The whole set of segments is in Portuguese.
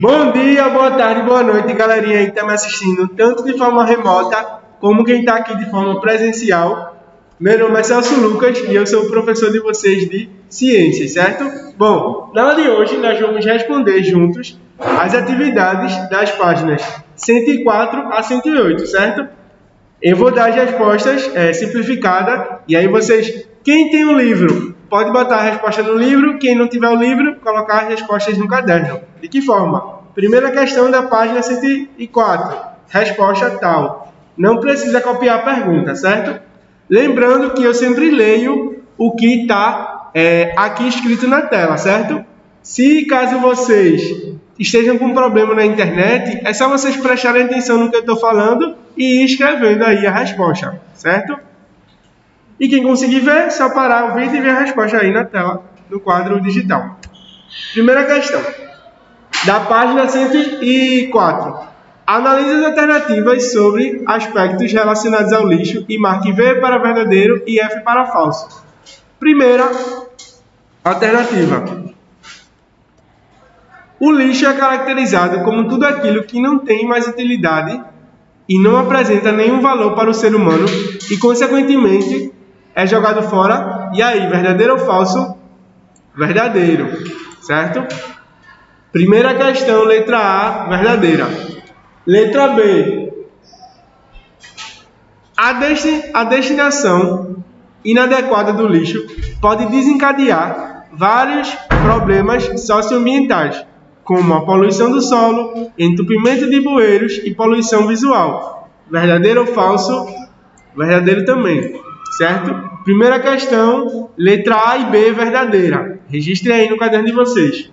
Bom dia, boa tarde, boa noite, galerinha aí que está me assistindo, tanto de forma remota, como quem está aqui de forma presencial. Meu nome é Celso Lucas e eu sou o professor de vocês de Ciências, certo? Bom, na aula de hoje nós vamos responder juntos as atividades das páginas 104 a 108, certo? Eu vou dar as respostas simplificadas, e aí vocês, quem tem o livro, pode botar a resposta no livro, quem não tiver o livro, colocar as respostas no caderno. De que forma? Primeira questão da página 104, resposta tal. Não precisa copiar a pergunta, certo? Lembrando que eu sempre leio o que está aqui escrito na tela, certo? Se caso vocês estejam com problema na internet, é só vocês prestarem atenção no que eu estou falando e ir escrevendo aí a resposta, certo? E quem conseguir ver, só parar o vídeo e ver a resposta aí na tela, no quadro digital. Primeira questão, da página 104. Analise as alternativas sobre aspectos relacionados ao lixo e marque V para verdadeiro e F para falso. Primeira alternativa. O lixo é caracterizado como tudo aquilo que não tem mais utilidade e não apresenta nenhum valor para o ser humano e, consequentemente, é jogado fora. E aí, verdadeiro ou falso? Verdadeiro, certo? Primeira questão, letra A, verdadeira. Letra B. A destinação inadequada do lixo pode desencadear vários problemas socioambientais, como a poluição do solo, entupimento de bueiros e poluição visual. Verdadeiro ou falso? Verdadeiro também, certo? Primeira questão, letra A e B, verdadeira. Registrem aí no caderno de vocês.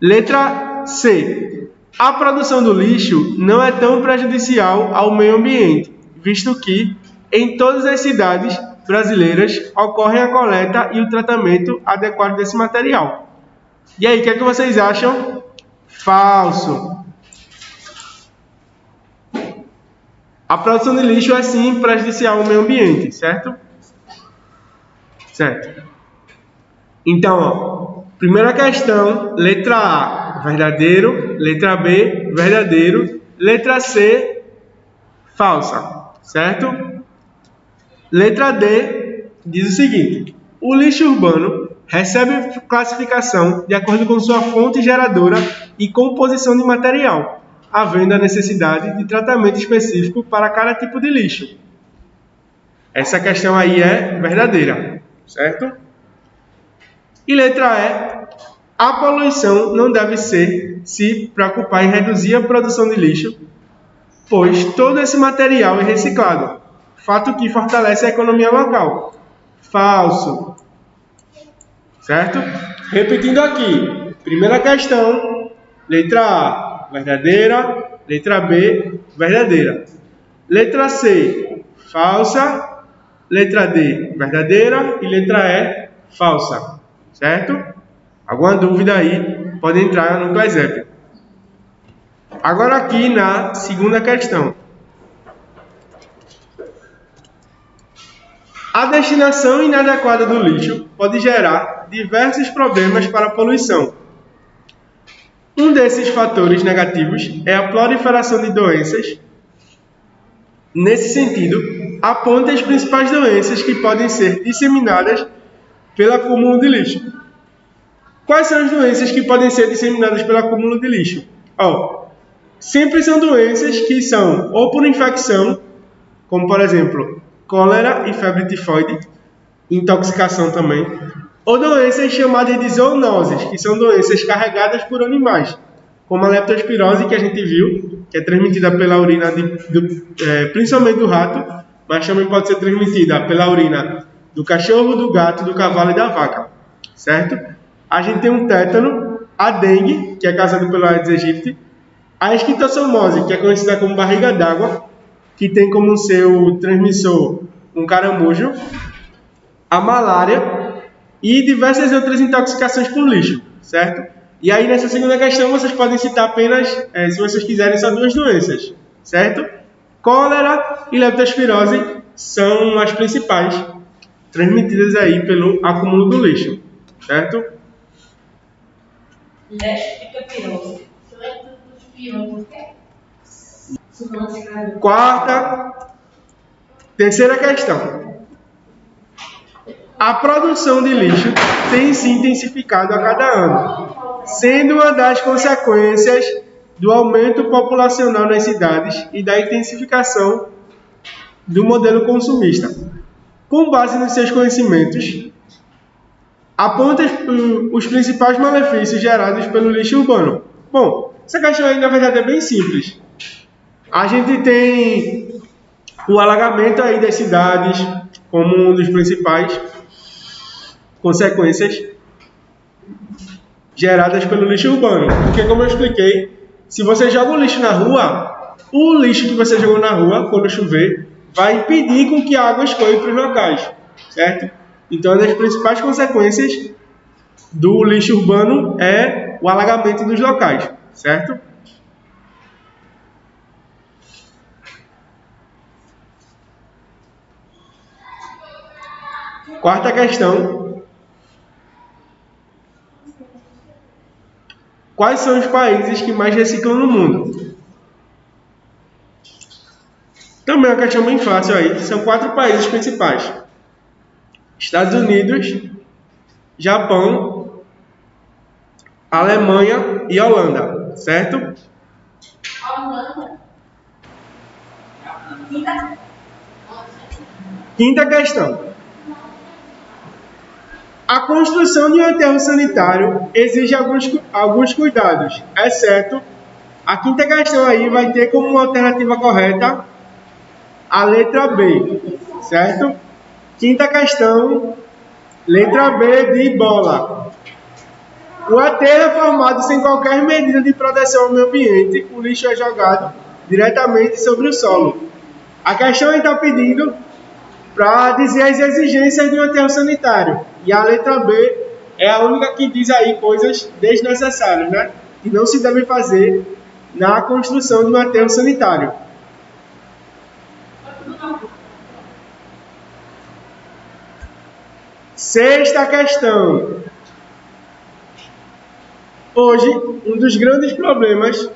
Letra C. A produção do lixo não é tão prejudicial ao meio ambiente, visto que, em todas as cidades brasileiras, ocorre a coleta e o tratamento adequado desse material. E aí, o que é que vocês acham? Falso. A produção de lixo é sim prejudicial ao meio ambiente, certo? Certo. Então, primeira questão, letra A, verdadeiro. Letra B, verdadeiro. Letra C, falsa, certo? Letra D diz o seguinte: o lixo urbano recebe classificação de acordo com sua fonte geradora e composição de material, havendo a necessidade de tratamento específico para cada tipo de lixo. Essa questão aí é verdadeira, certo? E letra E, a poluição não deve se preocupar em reduzir a produção de lixo, pois todo esse material é reciclado, fato que fortalece a economia local. Falso. Certo? Repetindo aqui. Primeira questão, letra A, verdadeira. Letra B, verdadeira. Letra C, falsa. Letra D, verdadeira. E letra E, falsa. Certo? Alguma dúvida aí, pode entrar no ClassApp. Agora aqui na segunda questão. A destinação inadequada do lixo pode gerar diversos problemas para a poluição. Um desses fatores negativos é a proliferação de doenças. Nesse sentido, aponta as principais doenças que podem ser disseminadas pelo acúmulo de lixo. Quais são as doenças que podem ser disseminadas pelo acúmulo de lixo? Sempre são doenças que são ou por infecção, como por exemplo, cólera e febre tifoide, intoxicação também, ou doenças chamadas de zoonoses, que são doenças carregadas por animais, como a leptospirose, que a gente viu, que é transmitida pela urina, principalmente do rato, mas também pode ser transmitida pela urina do cachorro, do gato, do cavalo e da vaca, certo? A gente tem um tétano, a dengue, que é causada pelo Aedes aegypti, a esquistossomose, que é conhecida como barriga d'água, que tem como seu transmissor um caramujo, a malária e diversas outras intoxicações por lixo, certo? E aí nessa segunda questão vocês podem citar apenas, se vocês quiserem, só duas doenças, certo? Cólera e leptospirose são as principais transmitidas aí pelo acúmulo do lixo, certo? Leptospirose. Terceira questão. A produção de lixo tem se intensificado a cada ano, sendo uma das consequências do aumento populacional nas cidades e da intensificação do modelo consumista. Com base nos seus conhecimentos, aponta os principais malefícios gerados pelo lixo urbano. Bom, essa questão aí na verdade é bem simples. A gente tem o alagamento aí das cidades como uma das principais consequências geradas pelo lixo urbano. Porque, como eu expliquei, se você joga o lixo na rua, o lixo que você jogou na rua, quando chover, vai impedir com que a água escoe para os locais, certo? Então, uma das principais consequências do lixo urbano é o alagamento dos locais, certo? Quarta questão. Quais são os países que mais reciclam no mundo? Também é uma questão bem fácil aí. São 4 países principais: Estados Unidos, Japão, Alemanha e Holanda, certo? Quinta questão. A construção de um aterro sanitário exige alguns cuidados, exceto a quinta questão aí vai ter como alternativa correta a letra B, certo? Quinta questão, letra B de bola. O aterro é formado sem qualquer medida de proteção ao meio ambiente, o lixo é jogado diretamente sobre o solo. A questão está pedindo para dizer as exigências de um aterro sanitário. E a letra B é a única que diz aí coisas desnecessárias, né? Que não se devem fazer na construção de um aterro sanitário. Sexta questão. Hoje, um dos grandes problemas...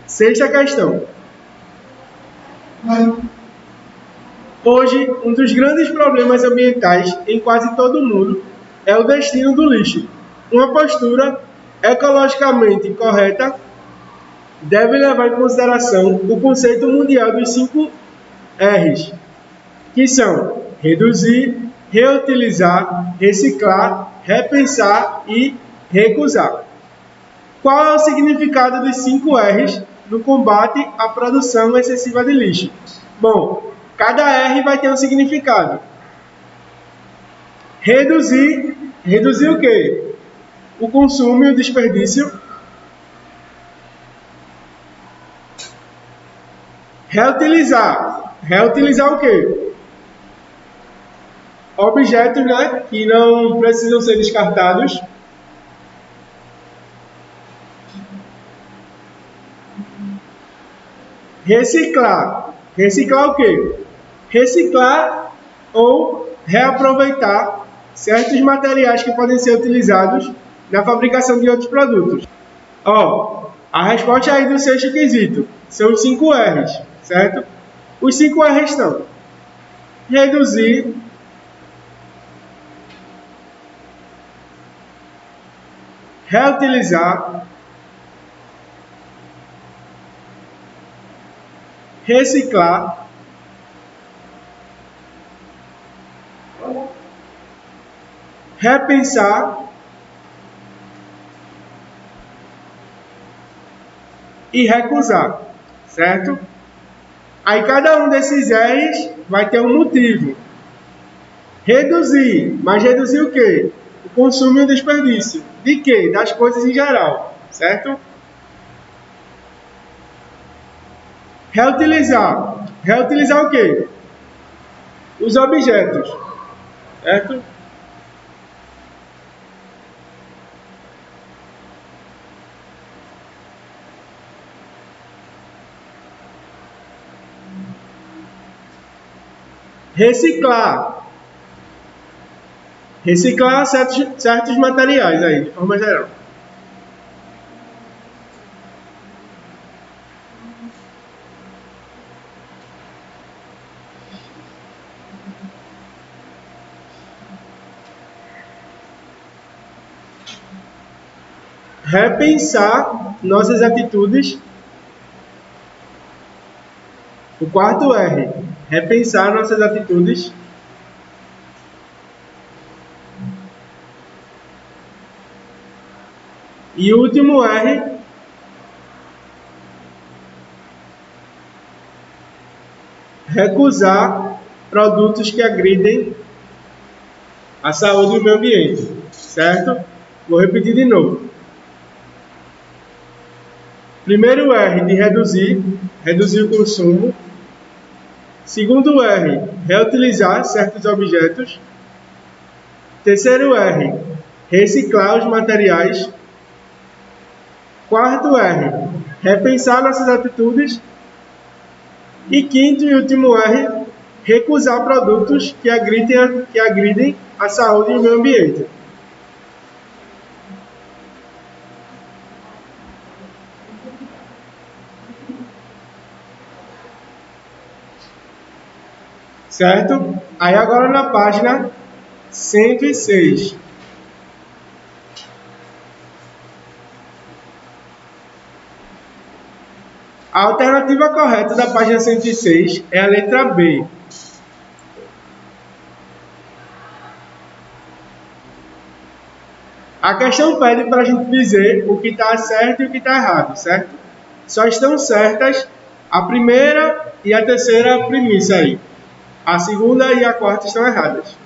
Sexta questão. Hoje, um dos grandes problemas ambientais em quase todo o mundo é o destino do lixo. Uma postura ecologicamente correta deve levar em consideração o conceito mundial dos 5 R's, que são reduzir, reutilizar, reciclar, repensar e recusar. Qual é o significado dos 5 R's no combate à produção excessiva de lixo? Bom, cada R vai ter um significado. Reduzir o quê? O consumo e o desperdício. Reutilizar o quê? Objetos, né, que não precisam ser descartados. Reciclar o quê? Reciclar ou reaproveitar certos materiais que podem ser utilizados na fabricação de outros produtos. A resposta aí do sexto quesito são os 5 R's, certo? Os 5 R's estão: reduzir, reutilizar, reciclar, repensar e recusar, certo? Aí cada um desses R's vai ter um motivo. Reduzir, mas reduzir o quê? O consumo e o desperdício. De quê? Das coisas em geral, certo? Reutilizar. Reutilizar o quê? Os objetos, certo? Reciclar. Reciclar certos materiais aí, de forma geral. Repensar nossas atitudes. O quarto R, repensar nossas atitudes. E o último R, recusar produtos que agridem a saúde e o meio ambiente, certo? Vou repetir de novo. Primeiro R de reduzir o consumo. Segundo R, reutilizar certos objetos. Terceiro R, reciclar os materiais. Quarto R, repensar nossas atitudes. E quinto e último R, recusar produtos que agridem a saúde e o meio ambiente. Certo? Aí agora na página 106. A alternativa correta da página 106 é a letra B. A questão pede para a gente dizer o que está certo e o que está errado, certo? Só estão certas a primeira e a terceira premissa aí. A segunda e a quarta estão erradas.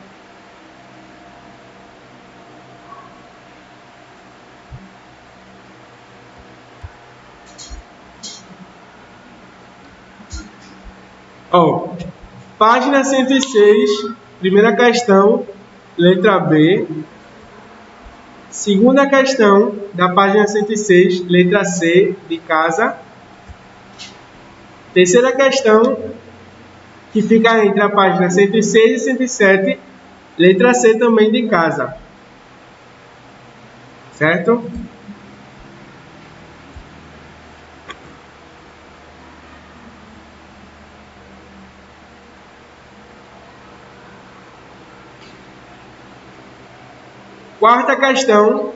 Página 106, primeira questão, letra B. Segunda questão da página 106, letra C, de casa. Terceira questão, que fica entre a página 106 e 107, letra C também de casa. Certo? Quarta questão,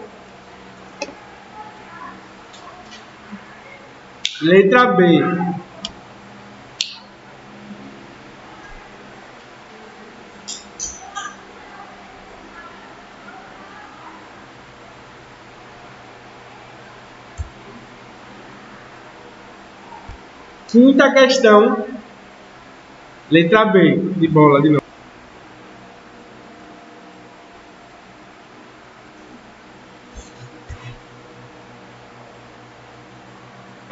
letra B. Quinta questão, letra B, de bola de novo.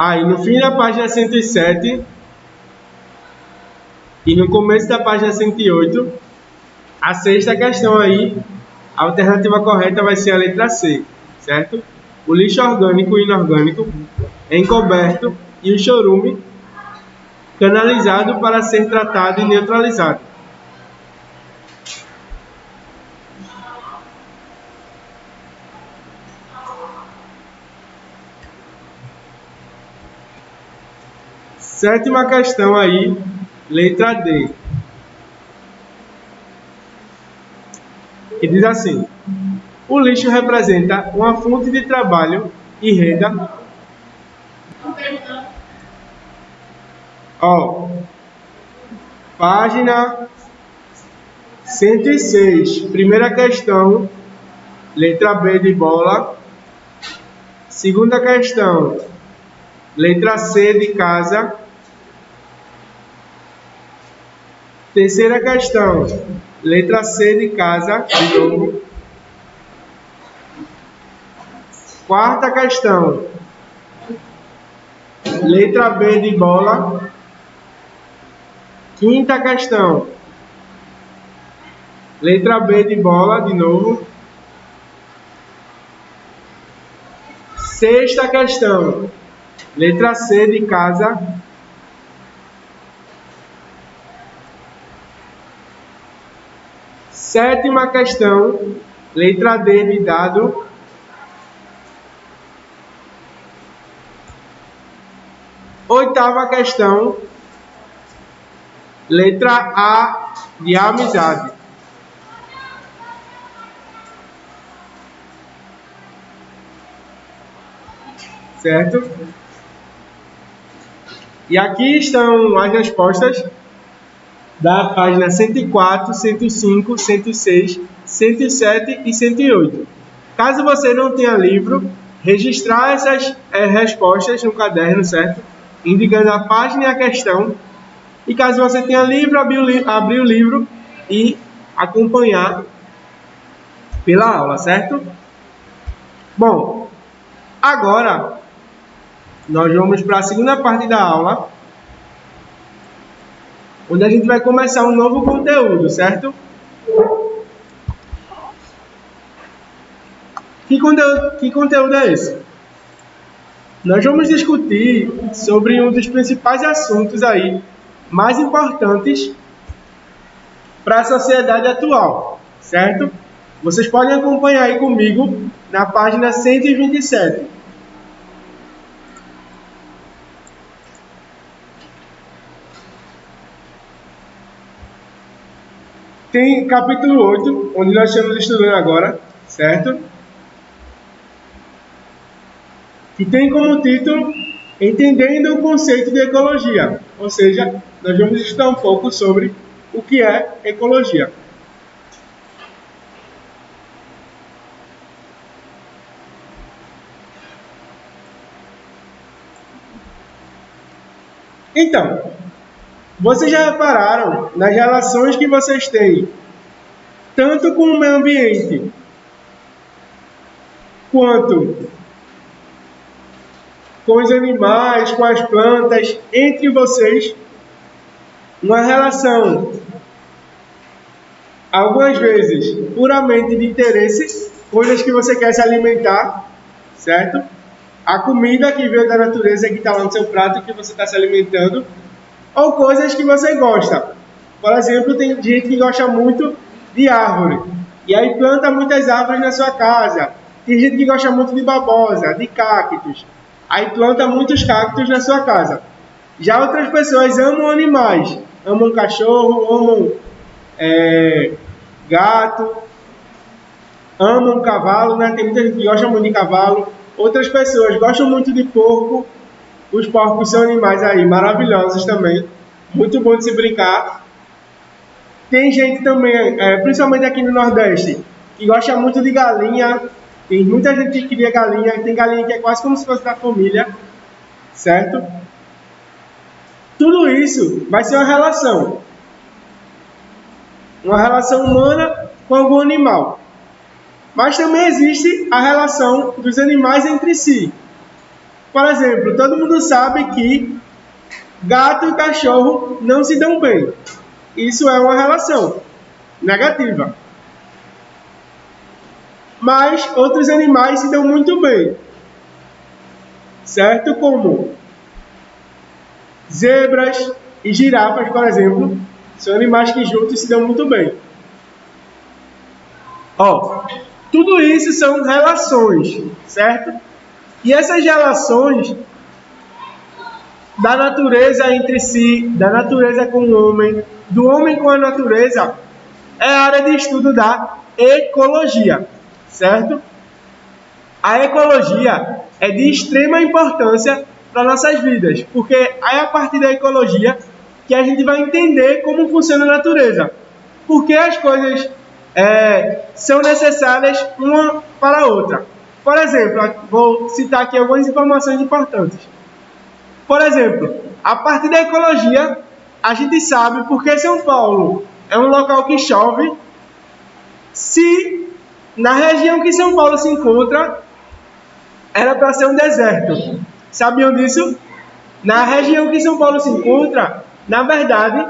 Aí, no fim da página 107 e no começo da página 108, a sexta questão aí, a alternativa correta vai ser a letra C, certo? O lixo orgânico e inorgânico encoberto e o chorume canalizado para ser tratado e neutralizado. Sétima questão aí, letra D. Que diz assim: o lixo representa uma fonte de trabalho e renda. Página 106, primeira questão, letra B de bola. Segunda questão, letra C de casa. Terceira questão, letra C de casa, de novo. Quarta questão, letra B de bola. Quinta questão, letra B de bola, de novo. Sexta questão, letra C de casa. Sétima questão, letra D de dado. Oitava questão, letra A de amizade. Certo? E aqui estão as respostas da página 104, 105, 106, 107 e 108. Caso você não tenha livro, registrar essas respostas no caderno, certo? Indicando a página e a questão. E caso você tenha livro, abrir o livro e acompanhar pela aula, certo? Bom, agora nós vamos para a segunda parte da aula, onde a gente vai começar um novo conteúdo, certo? Que conteúdo é esse? Nós vamos discutir sobre um dos principais assuntos aí, mais importantes para a sociedade atual, certo? Vocês podem acompanhar aí comigo na página 127. Tem capítulo 8, onde nós estamos estudando agora, certo? Que tem como título Entendendo o conceito de ecologia. Ou seja, nós vamos estudar um pouco sobre o que é ecologia. Então, vocês já repararam nas relações que vocês têm, tanto com o meio ambiente, quanto com os animais, com as plantas, entre vocês, uma relação, algumas vezes, puramente de interesse, coisas que você quer se alimentar, certo? A comida que veio da natureza, que está lá no seu prato, que você está se alimentando, ou coisas que você gosta. Por exemplo, tem gente que gosta muito de árvore, e aí planta muitas árvores na sua casa. Tem gente que gosta muito de babosa, de cactos, aí planta muitos cactos na sua casa. Já outras pessoas amam animais, amam cachorro, amam gato, amam cavalo, né? Tem muita gente que gosta muito de cavalo. Outras pessoas gostam muito de porco. Os porcos são animais aí maravilhosos também, muito bom de se brincar. Tem gente também, principalmente aqui no Nordeste, que gosta muito de galinha. Tem muita gente que cria galinha, tem galinha que é quase como se fosse da família, certo? Tudo isso vai ser uma relação humana com algum animal. Mas também existe a relação dos animais entre si. Por exemplo, todo mundo sabe que gato e cachorro não se dão bem. Isso é uma relação negativa. Mas outros animais se dão muito bem, certo? Como zebras e girafas, por exemplo, são animais que juntos se dão muito bem. Tudo isso são relações, certo? E essas relações da natureza entre si, da natureza com o homem, do homem com a natureza, é a área de estudo da ecologia, certo? A ecologia é de extrema importância para nossas vidas, porque é a partir da ecologia que a gente vai entender como funciona a natureza, porque as coisas são necessárias uma para a outra. Por exemplo, vou citar aqui algumas informações importantes. Por exemplo, a partir da ecologia, a gente sabe porque São Paulo é um local que chove, se na região que São Paulo se encontra, era para ser um deserto. Sabiam disso? Na região que São Paulo se encontra, na verdade,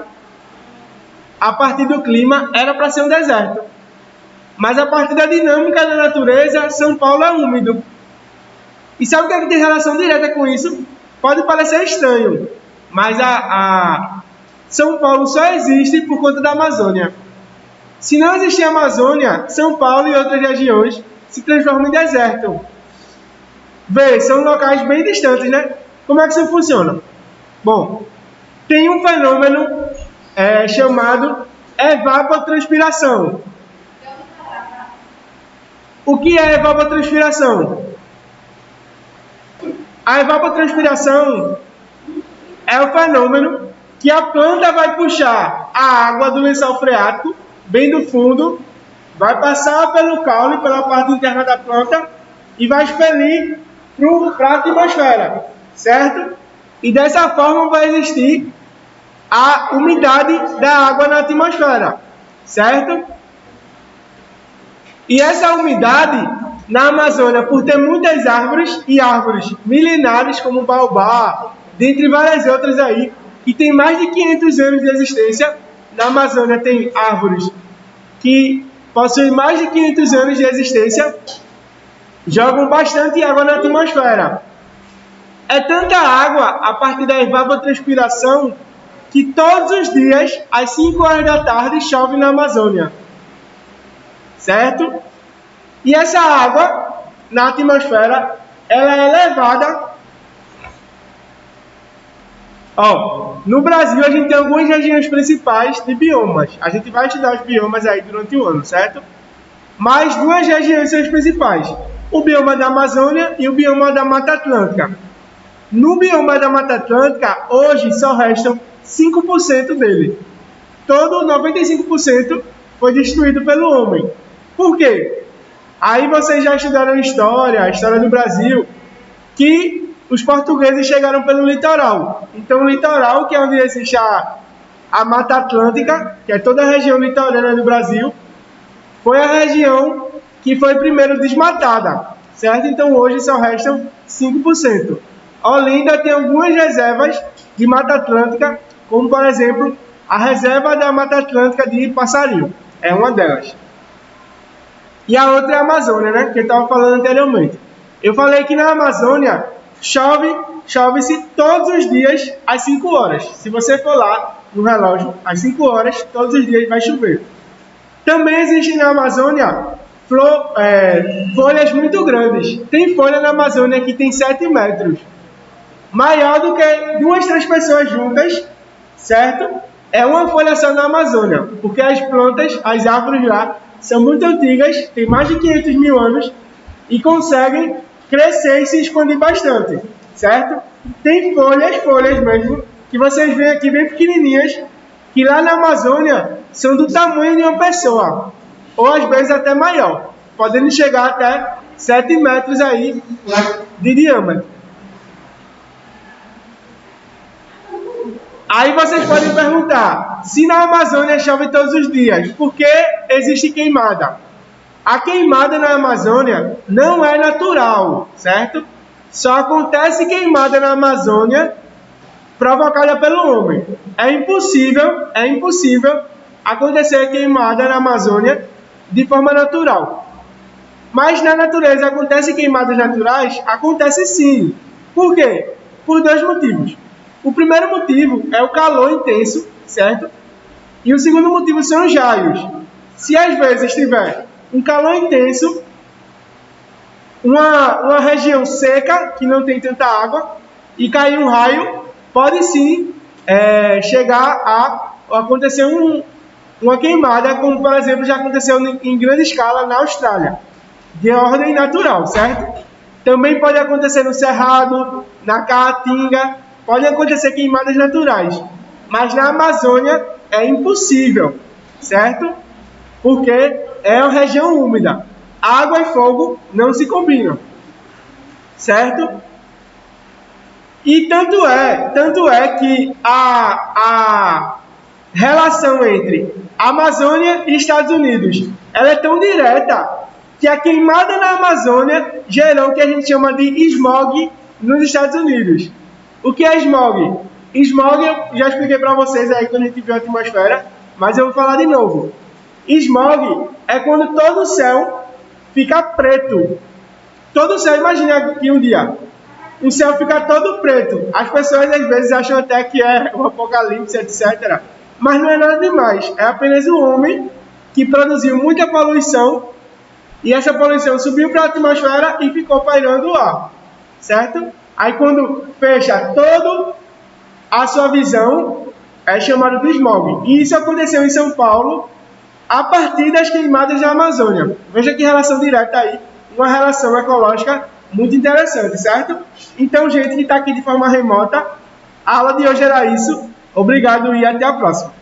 a partir do clima, era para ser um deserto. Mas a partir da dinâmica da natureza, São Paulo é úmido. E sabe o que é que tem relação direta com isso? Pode parecer estranho, mas São Paulo só existe por conta da Amazônia. Se não existir a Amazônia, São Paulo e outras regiões se transformam em deserto. Vê, são locais bem distantes, né? Como é que isso funciona? Bom, tem um fenômeno chamado evapotranspiração. O que é evapotranspiração? A evapotranspiração é o fenômeno que a planta vai puxar a água do lençol freático, bem do fundo, vai passar pelo caule, pela parte interna da planta, e vai expelir para a atmosfera, certo? E dessa forma vai existir a umidade da água na atmosfera, certo? E essa umidade na Amazônia, por ter muitas árvores e árvores milenares como o baobá, dentre várias outras aí, que tem mais de 500 anos de existência, na Amazônia tem árvores que possuem mais de 500 anos de existência, jogam bastante água na atmosfera. É tanta água a partir da evapotranspiração que todos os dias, às 5 horas da tarde, chove na Amazônia. Certo? E essa água na atmosfera, ela é levada... no Brasil, a gente tem algumas regiões principais de biomas. A gente vai estudar os biomas aí durante o ano, certo? Mas duas regiões são as principais. O bioma da Amazônia e o bioma da Mata Atlântica. No bioma da Mata Atlântica, hoje só restam 5% dele. Todo 95% foi destruído pelo homem. Por quê? Aí vocês já estudaram história, a história do Brasil, que os portugueses chegaram pelo litoral. Então, o litoral, que é onde existe a Mata Atlântica, que é toda a região litorânea do Brasil, foi a região que foi primeiro desmatada, certo? Então, hoje só restam 5%. Olinda tem algumas reservas de Mata Atlântica, como, por exemplo, a reserva da Mata Atlântica de Passarinho. É uma delas. E a outra é a Amazônia, né? Que eu estava falando anteriormente. Eu falei que na Amazônia chove-se todos os dias às 5 horas. Se você for lá no relógio, às 5 horas, todos os dias vai chover. Também existe na Amazônia folhas muito grandes. Tem folha na Amazônia que tem 7 metros. Maior do que 2, 3 pessoas juntas, certo? É uma folha só na Amazônia, porque as plantas, as árvores lá, são muito antigas, têm mais de 500 mil anos e conseguem crescer e se expandir bastante, certo? Tem folhas mesmo, que vocês veem aqui bem pequenininhas, que lá na Amazônia são do tamanho de uma pessoa, ou às vezes até maior, podendo chegar até 7 metros aí de diâmetro. Aí vocês podem perguntar, se na Amazônia chove todos os dias, por que existe queimada? A queimada na Amazônia não é natural, certo? Só acontece queimada na Amazônia provocada pelo homem. É impossível acontecer queimada na Amazônia de forma natural. Mas na natureza acontecem queimadas naturais? Acontece sim. Por quê? Por 2 motivos. O primeiro motivo é o calor intenso, certo? E o segundo motivo são os raios. Se às vezes tiver um calor intenso, uma região seca, que não tem tanta água, e cair um raio, pode sim chegar a acontecer uma queimada, como por exemplo já aconteceu em grande escala na Austrália, de ordem natural, certo? Também pode acontecer no Cerrado, na Caatinga, podem acontecer queimadas naturais, mas na Amazônia é impossível, certo? Porque é uma região úmida. Água e fogo não se combinam, certo? E tanto é que a relação entre Amazônia e Estados Unidos, ela é tão direta que a queimada na Amazônia gerou o que a gente chama de smog nos Estados Unidos. O que é smog? Smog eu já expliquei para vocês aí quando a gente viu a atmosfera, mas eu vou falar de novo. Smog é quando todo o céu fica preto. Todo o céu, imagine aqui um dia, o céu fica todo preto. As pessoas às vezes acham até que é um apocalipse, etc. Mas não é nada demais. É apenas o homem que produziu muita poluição e essa poluição subiu para a atmosfera e ficou pairando o ar, certo? Aí quando fecha a sua visão é chamada de smog. E isso aconteceu em São Paulo a partir das queimadas da Amazônia. Veja que relação direta aí, uma relação ecológica muito interessante, certo? Então, gente que está aqui de forma remota, a aula de hoje era isso. Obrigado e até a próxima.